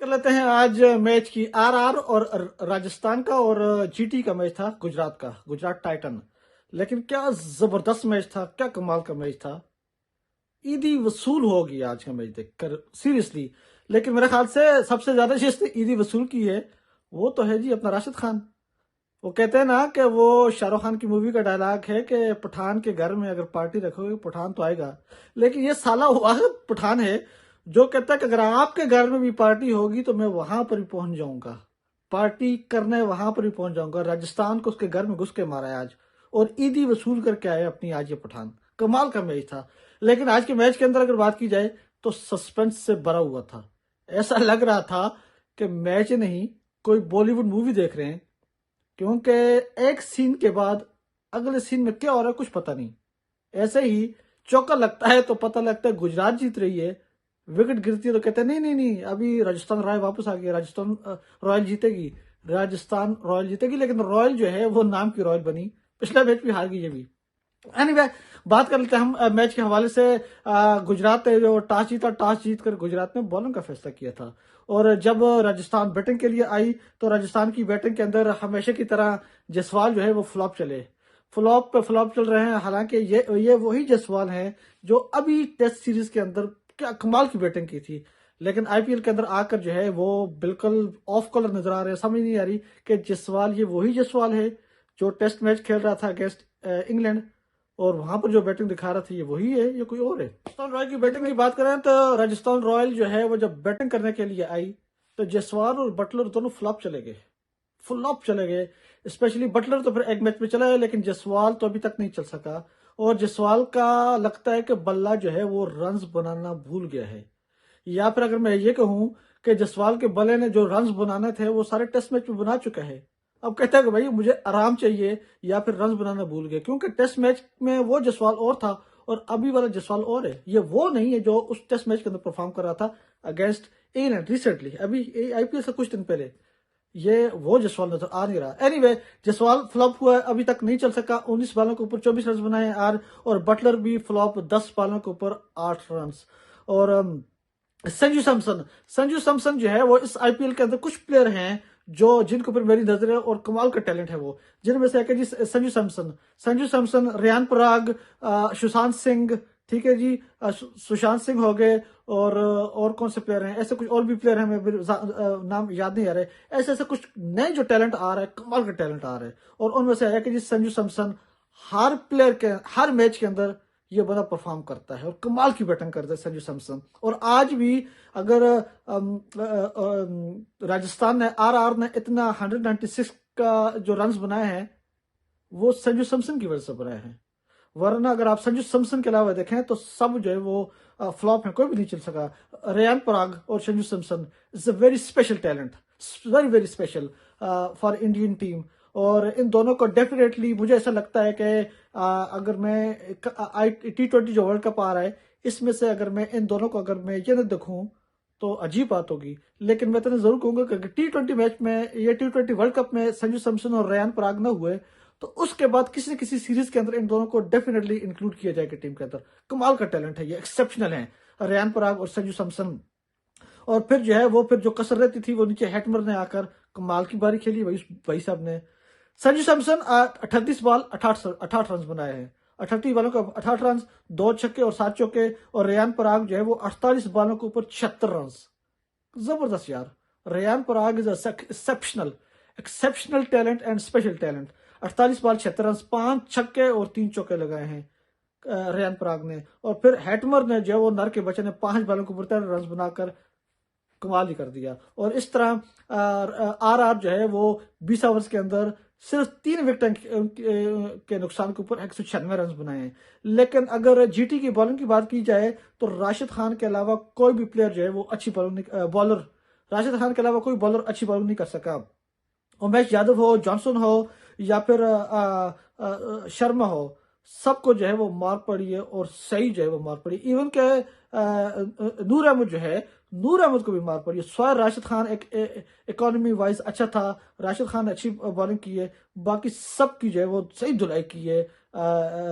कर लेते हैं आज मैच की। आरआर और राजस्थान का और जीटी का मैच था, गुजरात का, गुजरात टाइटन। लेकिन क्या जबरदस्त मैच था, क्या कमाल का मैच था। ईदी वसूल होगी आज का मैच देखकर, सीरियसली। लेकिन मेरे ख्याल से सबसे ज्यादा जिसने ईदी वसूल की है वो तो है जी अपना राशिद खान। वो कहते हैं ना कि वो शाहरुख खान की मूवी का डायलॉग है कि पठान के घर में अगर पार्टी रखोगे पठान तो आएगा। लेकिन ये साला हुआ पठान है जो कहता है कि अगर आपके घर में भी पार्टी होगी तो मैं वहां पर भी पहुंच जाऊंगा, पार्टी करने वहां पर भी पहुंच जाऊंगा। राजस्थान को उसके घर में घुस के मारा है आज, और ईदी वसूल करके आया अपनी आज ये पठान। कमाल का मैच था। लेकिन आज के मैच के अंदर अगर बात की जाए तो सस्पेंस से भरा हुआ था। ऐसा लग रहा था कि मैच नहीं, कोई बॉलीवुड मूवी देख रहे हैं, क्योंकि एक सीन के बाद अगले सीन में क्या हो रहा है कुछ पता नहीं। ऐसे ही चौका लगता है तो पता लगता है गुजरात जीत रही है, विकेट गिरती है तो कहते हैं नहीं नहीं नहीं, अभी राजस्थान रॉयल वापस आ गया, राजस्थान रॉयल जीतेगी, राजस्थान रॉयल जीतेगी। लेकिन रॉयल जो है वो नाम की रॉयल बनी, पिछला मैच भी हार गई ये भी। एनीवे, बात कर लेते हैं हम मैच के हवाले से। गुजरात ने जो टॉस जीता, टॉस जीतकर गुजरात ने बॉलिंग का फैसला किया था। और जब राजस्थान बैटिंग के लिए आई तो राजस्थान की बैटिंग के अंदर हमेशा की तरह जायसवाल जो है वो फ्लॉप चले, फ्लॉप पे फ्लॉप चल रहे हैं। हालांकि ये वही जायसवाल हैं जो अभी टेस्ट सीरीज के अंदर क्या कमाल की बैटिंग की थी। लेकिन आईपीएल के अंदर आकर जो है वो बिल्कुल ऑफ कलर नजर आ रहे हैं। समझ नहीं आ रही कि जायसवाल ये वही जायसवाल है जो टेस्ट मैच खेल रहा था अगेंस्ट इंग्लैंड, और वहां पर जो बैटिंग दिखा रहा था ये वही है, ये कोई और है। राजस्थान रॉयल की बैटिंग की बात करें तो राजस्थान रॉयल जो है वो जब बैटिंग करने के लिए आई तो जायसवाल और बटलर दोनों फ्लॉप चले गए, फ्लॉप चले गए। स्पेशली बटलर तो फिर एक मैच में चला है, लेकिन जायसवाल तो अभी तक नहीं चल सका। और जायसवाल का लगता है कि बल्ला जो है वो रन्स बनाना भूल गया है, या फिर अगर मैं ये कहूं कि जायसवाल के बल्ले ने जो रन्स बनाने थे वो सारे टेस्ट मैच में बना चुका है। अब कहता है कि भाई मुझे आराम चाहिए, या फिर रन्स बनाना भूल गए, क्योंकि टेस्ट मैच में वो जायसवाल और था और अभी वाला जायसवाल और है। ये वो नहीं है जो उस टेस्ट मैच के अंदर परफॉर्म कर रहा था अगेंस्ट इंग्लैंड रिसेंटली, अभी आईपीएल से कुछ दिन पहले। ये वो जायसवाल नजर आ नहीं रहा। एनीवे, जायसवाल फ्लॉप हुआ है, अभी तक नहीं चल सका। 19 बालों के ऊपर 24 रन बनाए और बटलर भी फ्लॉप, 10 बालों के ऊपर 8 रन। और संजू सैमसन जो है वो इस आईपीएल के अंदर कुछ प्लेयर हैं जो जिनके ऊपर मेरी नजर है और कमाल का टैलेंट है वो, जिनमें से एक है जी संजू सैमसन, रेयान पराग, सुशांत सिंह, ठीक है जी, सुशांत सिंह हो गए। और कौन से प्लेयर हैं, ऐसे कुछ और भी प्लेयर हैं, मैं नाम याद नहीं आ रहे। ऐसे ऐसे कुछ नए जो टैलेंट आ रहा है, कमाल का टैलेंट आ रहा है। और उनमें से है कि जी संजू सैमसन हर प्लेयर के हर मैच के अंदर ये बंदा परफॉर्म करता है और कमाल की बैटिंग करता है संजू सैमसन। और आज भी अगर राजस्थान ने आरआर ने इतना 196 का जो रन्स बनाए हैं वो संजू सैमसन की वजह से बनाए हैं। वरना अगर आप संजू सैमसन के अलावा देखें तो सब जो है वो फ्लॉप है, कोई भी नहीं चल सका। रेयान पराग और Sanju Samson is a very special talent, very very special for Indian team. और इन दोनों को डेफिनेटली मुझे ऐसा लगता है कि अगर मैं T20 जो वर्ल्ड कप आ रहा है इसमें से अगर मैं इन दोनों को अगर मैं ये न देखूं तो अजीब बात होगी। लेकिन मैं तो जरूर कहूंगा कि T20 मैच में, ये T20 वर्ल्ड कप में संजू सैमसन और रेयान पराग न हुए तो उसके बाद किसी न किसी सीरीज के अंदर इन दोनों को डेफिनेटली इंक्लूड किया जाएगा टीम के अंदर। कमाल का टैलेंट है, ये एक्सेप्शनल है रेयान पराग और संजू सैमसन। और फिर जो है वो फिर जो कसर रहती थी वो नीचे हैटमर ने आकर कमाल की बारी खेली भाई साहब ने। संजू सैमसन 38 बॉल 68 रन बनाए हैं, 38 बालों का 68 रन, 2 छक्के और 7 चौके। और रेयान पराग जो है वो 48 बालों के ऊपर 76 रन। जबरदस्त यार, Riyan Parag is exceptional, exceptional talent and special talent. 48 ball 76 run, 5 छक्के और 3 चौके लगाए हैं रेयान पराग ने। और फिर हैटमर ने जो है वो नर के बच्चे ने 5 बालों के ऊपर 13 रन बनाकर कमाल ही कर दिया। और इस तरह आरआर जो है वो 20 ओवर्स के अंदर सिर्फ 3 विकेट के नुकसान के ऊपर 196 रन बनाए हैं। लेकिन अगर जीटी की बॉलिंग की बात की जाए तो राशिद खान के अलावा कोई भी प्लेयर जो है वो अच्छी बॉलर राशिद खान के अलावा कोई बॉलर अच्छी बॉलिंग नहीं कर सका। उमेश यादव हो, जॉनसन हो, या फिर शर्मा हो, सबको जो है वो मार पड़ी है और सही जो है वो मार पड़ी। इवन के नूर अहमद जो है, नूर अहमद को भी मार पड़ी है। स्वायर राशिद खान एक इकोनॉमी वाइज अच्छा था, राशिद खान ने अच्छी बॉलिंग की है, बाकी सब की जो है वो सही धुलाई की है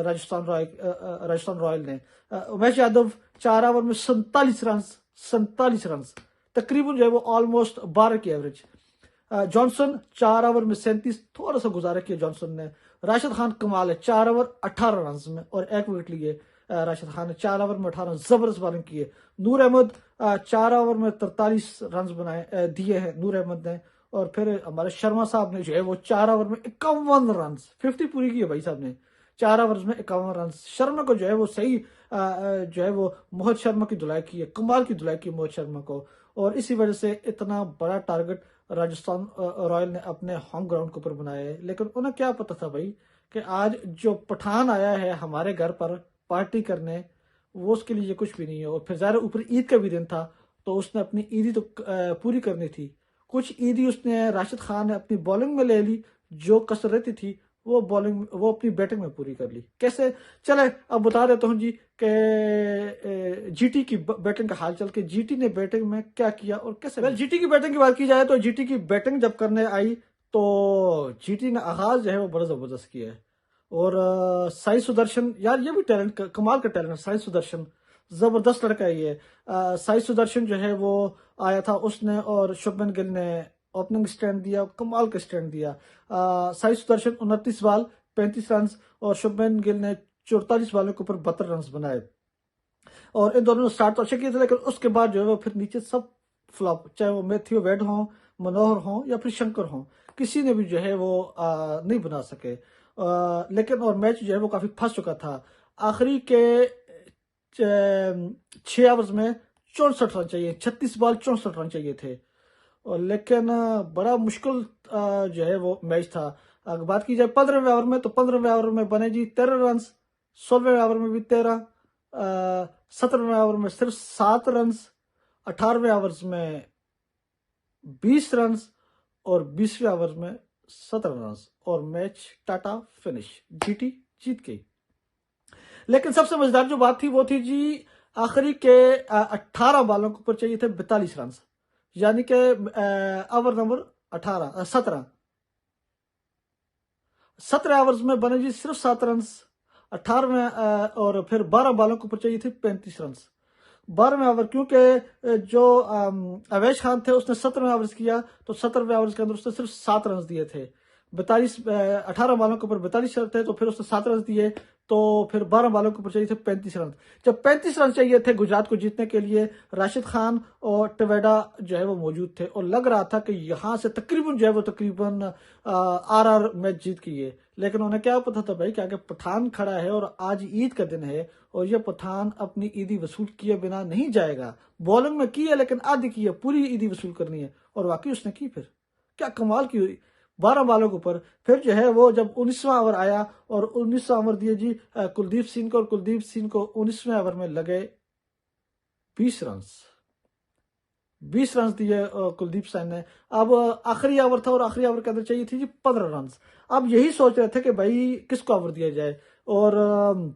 राजस्थान रॉयल ने। उमेश यादव 4 ओवर में 47 रन, 47 रन, तकरीबन जो है वो ऑलमोस्ट 12 की एवरेज। जॉनसन 4 ओवर में 37, थोड़ा सा गुजारा किया जॉनसन ने। राशिद खान कमाल है, 4 ओवर 18 रन में और 1 विकेट लिए। राशिद खान ने 4 ओवर में 18 जबरदस्त बॉलिंग की है। नूर अहमद 4 ओवर में 43 रन बनाए दिए हैं नूर अहमद ने। और फिर हमारे शर्मा साहब ने जो है वो 4 ओवर में 51 रन, 50 पूरी की है भाई साहब ने, 4 ओवर में 51 रन। शर्मा को जो है वो सही जो है वो मोहित शर्मा की धुलाई की है, कमाल की धुलाई की मोहित शर्मा को। और इसी वजह से इतना बड़ा टारगेट राजस्थान रॉयल ने अपने होम ग्राउंड के ऊपर बनाया है। लेकिन उन्हें क्या पता था भाई कि आज जो पठान आया है हमारे घर पर पार्टी करने, वो उसके लिए कुछ भी नहीं है। और फिर ज़ाहिर ऊपर ईद का भी दिन था, तो उसने अपनी ईदी तो पूरी करनी थी। कुछ ईदी उसने राशिद खान ने अपनी बॉलिंग में ले ली, जो कसर रहती थी वो अपनी बैटिंग में पूरी कर ली। कैसे? चले अब बता देता हूँ जी कि जीटी की बैटिंग का हाल चल के जीटी ने बैटिंग में क्या किया और कैसे। जीटी की बैटिंग की बात की जाए तो जीटी की बैटिंग जब करने आई तो जीटी ने आगाज जो है वो बड़ा जबरदस्त किया है। और साई सुदर्शन, यार ये भी टैलेंट, कमाल का टैलेंट। साई सुदर्शन जबरदस्त लड़का है ये। साई सुदर्शन जो है वो आया था उसने, और शुभमन गिल ने ओपनिंग स्टैंड दिया, कमाल का स्टैंड दिया। साई सुदर्शन 29 बॉल 35 रन और शुभमन गिल ने 44 बॉलों के ऊपर 72 रन बनाए। और इन दोनों ने स्टार्ट तो अच्छे किए थे, लेकिन उसके बाद जो है वो फिर नीचे सब फ्लॉप, चाहे वो मैथ्यू वेड हो, मनोहर हो या फिर शंकर हो, किसी ने भी जो है वो नहीं बना सके। लेकिन और मैच जो है वो काफी फंस चुका था। आखिरी के 6 ओवर्स में 64 रन चाहिए, 36 बॉल 64 रन चाहिए थे। और लेकिन बड़ा मुश्किल जो है वो मैच था। अगर बात की जाए 15वें ओवर में, तो 15वें ओवर में बने जी 13 रन, 16वें ओवर में भी 13, 17वें ओवर में सिर्फ 7 रन, 18वें ओवर में 20 रन और 20वें ओवर में 17 रन और मैच टाटा फिनिश, जीटी जीत गई। लेकिन सबसे मजेदार जो बात थी वो थी जी आखिरी के 18 बॉलों के ऊपर चाहिए थे 42 रन, यानी कि ओवर नंबर 17 ओवर्स में बने जी सिर्फ 7 रन। 18वें और फिर 12 बॉलों के ऊपर चाहिए थे 35 रन। 12वें ओवर, क्योंकि जो अवैश खान थे उसने 17वें ओवर्स किया, तो 17वें ओवर्स के अंदर उसने सिर्फ 7 रन दिए थे। 18 बॉलों के ऊपर 42 रन थे, तो फिर उसने 7 रन दिए, तो फिर 12 बॉलों के ऊपर चाहिए थे 35 रन। जब 35 रन चाहिए थे गुजरात को जीतने के लिए, राशिद खान और टिवेडा जो है वो मौजूद थे और लग रहा था कि यहां से तकरीबन जो है वो तकरीबन आर मैच जीत गई है। लेकिन उन्हें क्या पता था भाई, क्या पठान खड़ा है और आज ईद का दिन है और ये पठान अपनी ईदी वसूल किए बिना नहीं जाएगा। बॉलिंग में की है लेकिन आधी की है, पूरी ईदी वसूल करनी है और वाकई उसने की। फिर क्या कमाल की हुई 12 बॉलों के ऊपर। फिर जो है वो जब 19वां ओवर आया और 19वां ओवर दिए जी कुलदीप सिंह को, और कुलदीप सिंह को 19वें ओवर में लगे 20 रन। 20 रन दिए कुलदीप सिंह ने। अब आखिरी ओवर था और आखिरी ओवर के अंदर चाहिए थी जी 15 रन। अब यही सोच रहे थे कि भाई किसको ओवर दिया जाए, और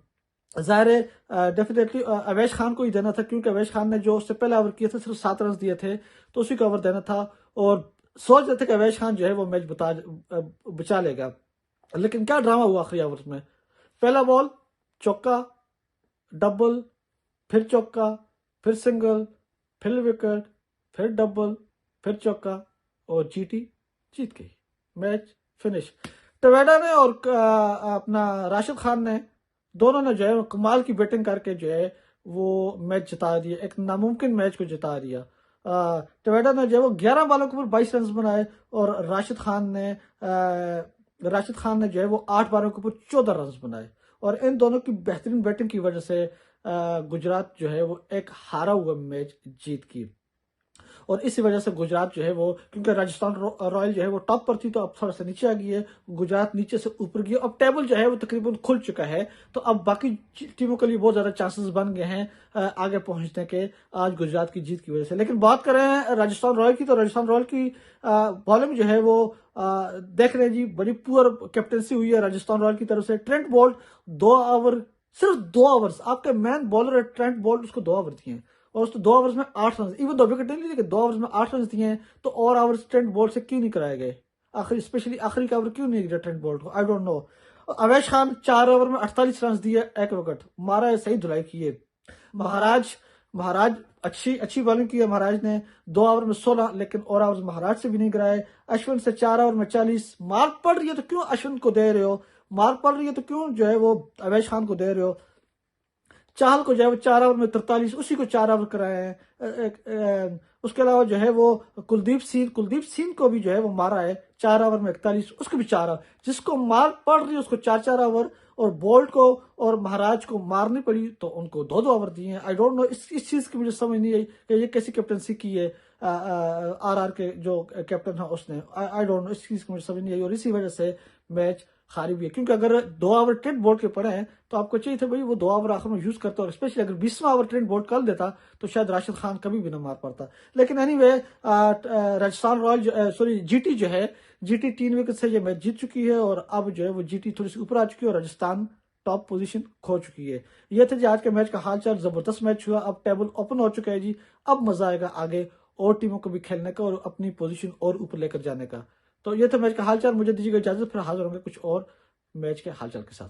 जाहिर है डेफिनेटली अवैश खान को ही देना था, क्योंकि अवैश खान ने जो उससे पहले ओवर किए थे सिर्फ 7 रन दिए थे, तो उसी को ओवर देना था। और सोच रहे थे कि अवैश खान जो है वो मैच बचा लेगा। लेकिन क्या ड्रामा हुआ आखिरी ओवर में। पहला बॉल चौका, डबल, फिर चौका, फिर सिंगल, फिर विकेट, फिर डबल, फिर चौका और जीटी जीत गई, मैच फिनिश। टिवेडा ने और अपना राशिद खान ने, दोनों ने जो है कमाल की बैटिंग करके जो है वो मैच जिता दिया, एक नामुमकिन मैच को जिता दिया। टिवेडा ने जो है वो 11 बॉलों के ऊपर 22 रन बनाए और राशिद खान ने जो है वो 8 बॉलों के ऊपर 14 रन बनाए। और इन दोनों की बेहतरीन बैटिंग की वजह से गुजरात जो है वो एक हारा हुआ मैच जीत की। और इसी वजह से गुजरात जो है वो, क्योंकि राजस्थान रॉयल जो है वो टॉप पर थी, तो अब थोड़ा सा नीचे आ गई है। गुजरात नीचे से ऊपर गई, अब टेबल जो है वो तकरीबन खुल चुका है, तो अब बाकी टीमों के लिए बहुत ज्यादा चांसेस बन गए हैं आगे पहुंचने के, आज गुजरात की जीत की वजह से। लेकिन बात करें राजस्थान रॉयल की, तो राजस्थान रॉयल की बॉलिंग जो है वो देख रहे हैं जी, बड़ी पुअर कैप्टनसी हुई है राजस्थान रॉयल की तरफ से। ट्रेंट बोल्ट 2 ओवर, सिर्फ 2 ओवर्स, आपके मैन बॉलर है ट्रेंट बोल्ट, उसको 2 ओवर दिए हैं और उसको 2 ओवर्स में 8 रन, इवन 2 विकेट नहीं लिए, 2 ओवर्स में 8 रन दिए हैं। तो और ओवर्स ट्रेंट बोल्ट से क्यों नहीं कराए गए, आखिर स्पेशली आखिरी का ओवर क्यों नहीं दिया ट्रेंट बोल्ट को, I don't know. Avesh Khan 4 over में 48 रन दिए, 1 विकेट मारा है, सही धुलाई की है। महाराज अच्छी अच्छी बॉलिंग की है महाराज ने, 2 ओवर में 16, लेकिन और ओवर महाराज से भी नहीं गिराए। अश्विन से 4 ओवर में 40। मार्क पड़ रही है तो क्यों अश्विन को दे रहे हो, मार्क पड़ रही है तो क्यों जो है वो अवैश खान को दे रहे हो। चाहल को जो है वो 4 ओवर में 43, उसी को 4 ओवर कराए हैं। उसके अलावा जो है वो कुलदीप सिंह को भी जो है वो मारा है 4 ओवर में 41, उसको भी 4 ओवर। जिसको मार पड़ रही है उसको 4 4 ओवर, और बोल्ट को और महाराज को मारनी पड़ी तो उनको 2 2 ओवर दिए हैं। आई डोंट नो, इस चीज की मुझे समझ नहीं आई कि ये कैसी कैप्टनसी की है आरआर के जो कैप्टन है उसने। आई डोंट नो, इस चीज की मुझे समझ नहीं आई, और इसी वजह से मैच हारी भी है। क्योंकि अगर 2 ओवर ट्रेंट बोल्ट के पड़े हैं तो आपको चाहिए था भाई वो 2 ओवर आखिर में यूज करता, और स्पेशली अगर 20वां ओवर ट्रेंट बोल्ट कर देता तो शायद राशिद खान कभी भी ना मार पाता। लेकिन anyway, Rajasthan royal sorry GT जो है, जीटी 3 विकेट से ये मैच जीत चुकी है, और अब जो है वो जीटी थोड़ी सी ऊपर आ चुकी है और राजस्थान टॉप पोजीशन खो चुकी है। ये थे जी आज के मैच का हालचाल। जबरदस्त मैच हुआ, अब टेबल ओपन हो चुका है जी। अब मजा आएगा आगे और टीमों को भी खेलने का और अपनी पोजीशन और ऊपर लेकर जाने का। तो ये था मैच का हालचाल। मुझे दीजिएगा इजाजत, फिर हाजिर होंगे कुछ और मैच के हालचाल के साथ।